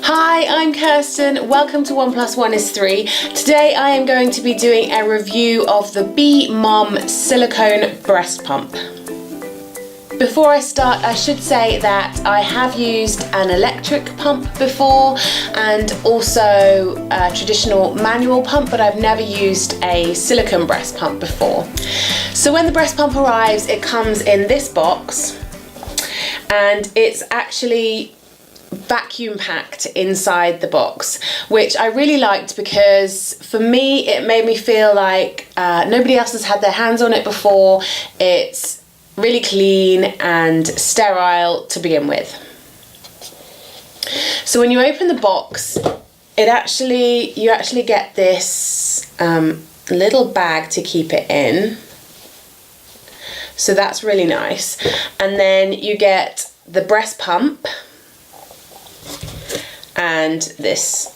Hi, I'm Kirsten. Welcome to 1 + 1 is 3. Today I am going to be doing a review of the Beemom silicone breast pump. Before I start, I should say that I have used an electric pump before and also a traditional manual pump, but I've never used a silicone breast pump before. So when the breast pump arrives, it comes in this box and it's actually vacuum packed inside the box, which I really liked because for me it made me feel like nobody else has had their hands on it before. It's really clean and sterile to begin with. So when you open the box, you actually get this little bag to keep it in. So that's really nice. And then you get the breast pump and this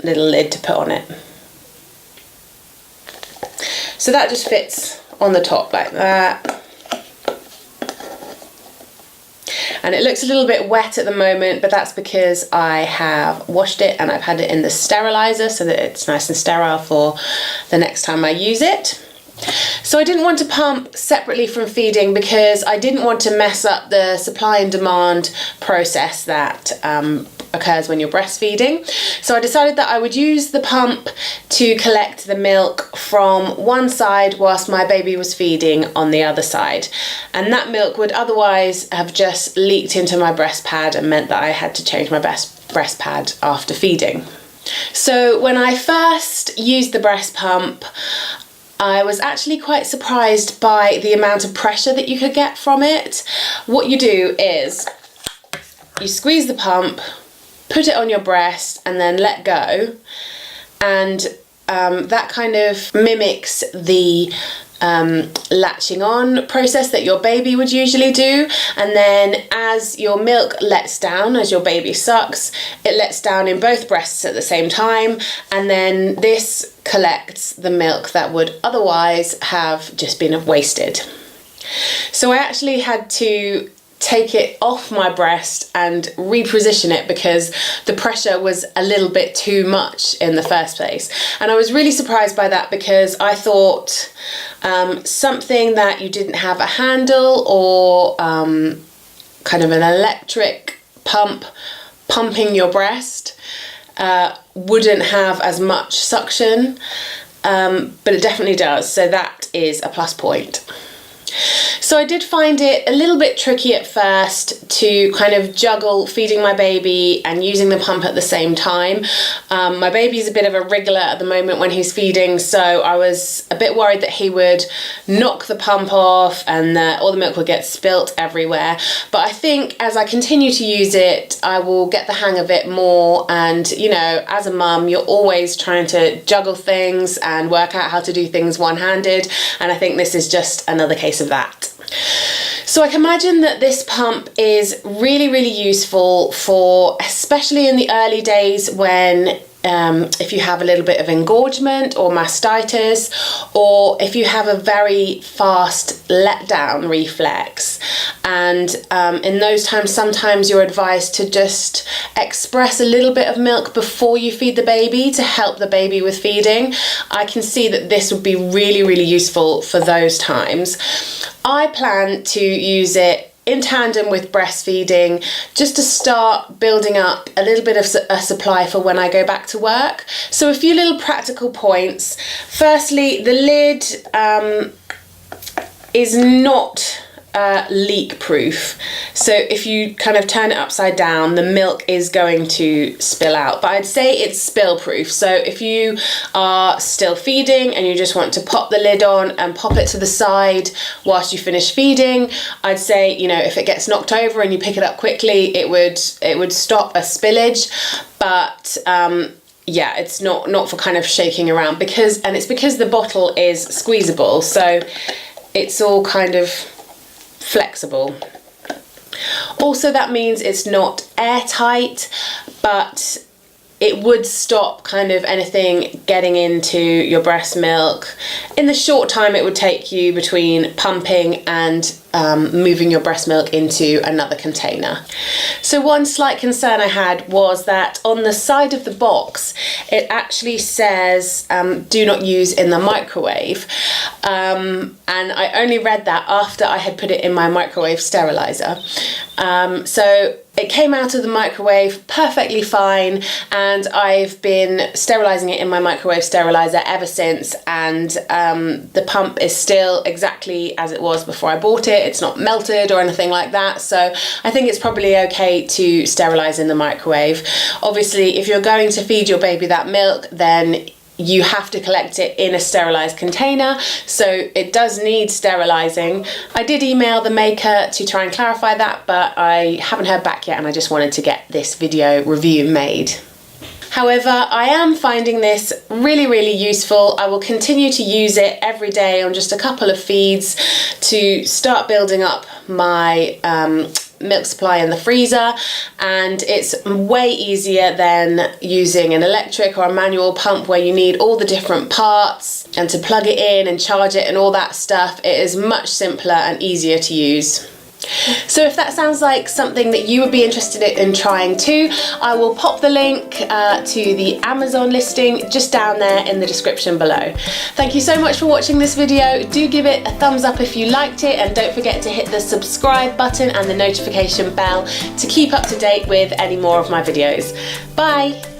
little lid to put on it. So that just fits on the top like that. And it looks a little bit wet at the moment, but that's because I have washed it and I've had it in the sterilizer so that it's nice and sterile for the next time I use it. So I didn't want to pump separately from feeding because I didn't want to mess up the supply and demand process that occurs when you're breastfeeding. So I decided that I would use the pump to collect the milk from one side whilst my baby was feeding on the other side. And that milk would otherwise have just leaked into my breast pad and meant that I had to change my breast pad after feeding. So when I first used the breast pump, I was actually quite surprised by the amount of pressure that you could get from it. What you do is you squeeze the pump, put it on your breast and then let go, and that kind of mimics the latching on process that your baby would usually do. And then as your milk lets down, as your baby sucks, it lets down in both breasts at the same time, and then this collects the milk that would otherwise have just been wasted. So I actually had to take it off my breast and reposition it because the pressure was a little bit too much in the first place. And I was really surprised by that because I thought something that you didn't have a handle or kind of an electric pump pumping your breast wouldn't have as much suction, but it definitely does, so that is a plus point. So I did find it a little bit tricky at first to kind of juggle feeding my baby and using the pump at the same time. My baby's a bit of a wriggler at the moment when he's feeding, so I was a bit worried that he would knock the pump off and all the milk would get spilt everywhere. But I think as I continue to use it, I will get the hang of it more. And you know, as a mum, you're always trying to juggle things and work out how to do things one-handed, and I think this is just another case of that. So I can imagine that this pump is really, really useful for, especially in the early days when if you have a little bit of engorgement or mastitis, or if you have a very fast letdown reflex. And in those times, sometimes you're advised to just express a little bit of milk before you feed the baby to help the baby with feeding. I can see that this would be really, really useful for those times. I plan to use it in tandem with breastfeeding just to start building up a little bit of a supply for when I go back to work. So a few little practical points. Firstly, the lid is not leak proof, so if you kind of turn it upside down, the milk is going to spill out, but I'd say it's spill proof. So if you are still feeding and you just want to pop the lid on and pop it to the side whilst you finish feeding, I'd say, you know, if it gets knocked over and you pick it up quickly, it would stop a spillage. But yeah, it's not for kind of shaking around, because the bottle is squeezable, so it's all kind of flexible. Also, that means it's not airtight, but it would stop kind of anything getting into your breast milk in the short time it would take you between pumping and moving your breast milk into another container. So one slight concern I had was that on the side of the box it actually says do not use in the microwave, and I only read that after I had put it in my microwave sterilizer. So it came out of the microwave perfectly fine, and I've been sterilising it in my microwave sterilizer ever since, and the pump is still exactly as it was before I bought it. It's not melted or anything like that, so I think it's probably okay to sterilise in the microwave. Obviously, if you're going to feed your baby that milk, then you have to collect it in a sterilised container, so it does need sterilising. I did email the maker to try and clarify that, but I haven't heard back yet, and I just wanted to get this video review made. However, I am finding this really, really useful. I will continue to use it every day on just a couple of feeds to start building up my milk supply in the freezer, and it's way easier than using an electric or a manual pump where you need all the different parts and to plug it in and charge it and all that stuff. It is much simpler and easier to use. So if that sounds like something that you would be interested in trying too, I will pop the link to the Amazon listing just down there in the description below. Thank you so much for watching this video. Do give it a thumbs up if you liked it, and don't forget to hit the subscribe button and the notification bell to keep up to date with any more of my videos. Bye!